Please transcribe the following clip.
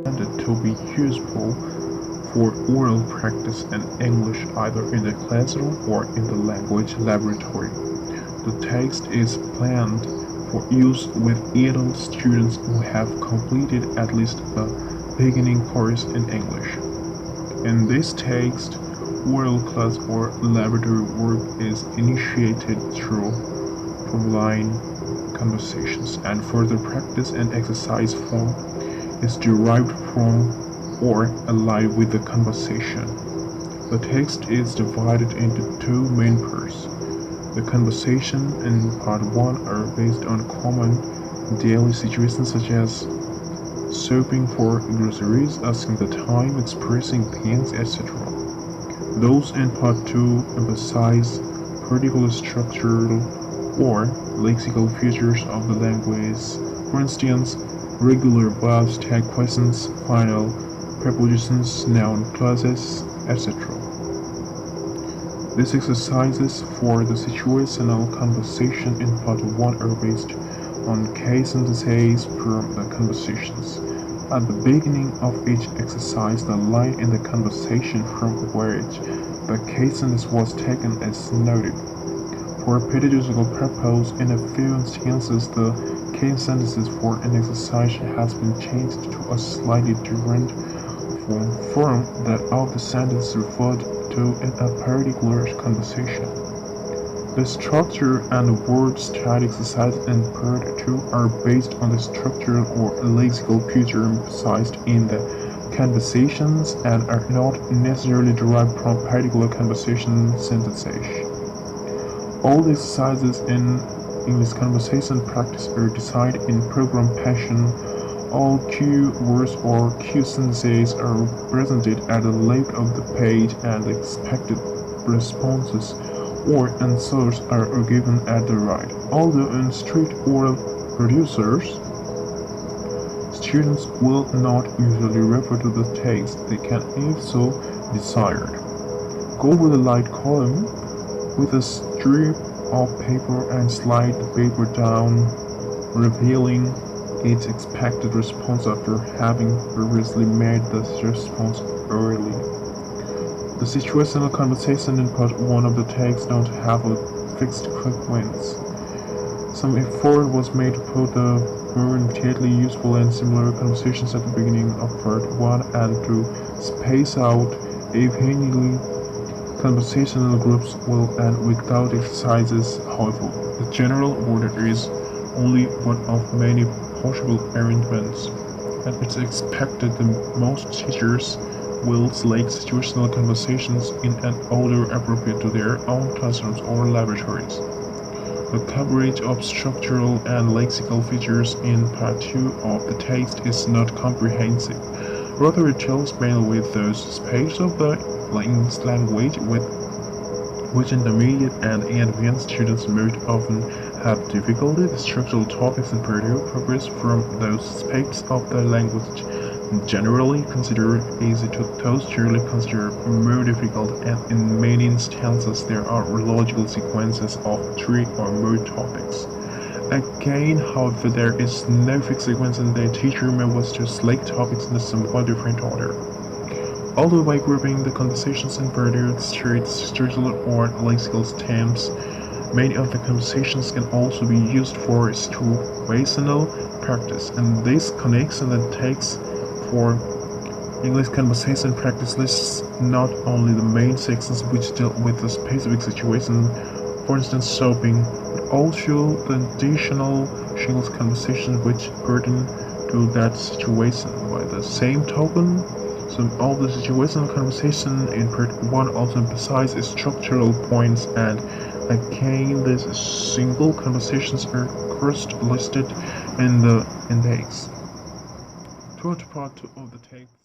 intended to be useful for oral practice in English either in the classroom or in the language laboratory. The text is planned for use with adult students who have completed at least a beginning course in English. In this text, oral class or laboratory work is initiated through online conversations, and further practice and exercise form is derived from or allied with the conversation. The text is divided into two main parts. The conversation in part 1 are based on common daily situations such as shopping for groceries, asking the time, expressing pains, etc. Those in part 2 emphasize particular structural or lexical features of the language, for instance, regular verbs, tag questions, final prepositions, noun clauses, etc. These exercises for the situational conversation in part 1 are based on case sentences from the conversations. At the beginning of each exercise, the line in the conversation from which the case sentence was taken is noted. For pedagogical purpose, in a few instances, the case sentences for an exercise has been changed to a slightly different form that of the sentence referred to in a particular conversation. The structure and word study exercises in part 2 are based on the structural or lexical feature emphasized in the conversations and are not necessarily derived from particular conversation sentences. All the exercises in English conversation practice are designed in program fashion. All cue words or cue sentences are presented at the left of the page and the expected responses or answers are given at the right. Although in strict oral producers, students will not usually refer to the text. They can, if so desired, go with the light column with a strip of paper and slide the paper down, revealing its expected response after having previously made the response early. The situational conversation in part 1 of the text don't have a fixed sequence. Some effort was made to put the more immediately useful and similar conversations at the beginning of part 1 and to space out evenly conversational groups will end without exercises. However, the general order is only one of many possible arrangements, and it's expected that most teachers will select situational conversations in an order appropriate to their own classrooms or laboratories. The coverage of structural and lexical features in part 2 of the text is not comprehensive. Rather, it deals mainly with those aspects of the English language with which intermediate and advanced students most often have difficulty. The structural topics in part 2 progress from those aspects of the language generally considered easy to those generally considered more difficult, and in many instances there are logical sequences of 3 or more topics. Again, however, there is no fixed sequence and the teacher may wish to select topics in a somewhat different order. Although by grouping the conversations in periods, traits, structural or lexical stems, many of the conversations can also be used for situational practice, and this connection that takes for English conversation practice lists not only the main sections which deal with a specific situation, for instance shopping, but also the additional English conversation which pertain to that situation. By the same token, some of the situational conversation in part 1 also emphasizes structural points, and again these single conversations are first listed in the index. Third part of the text.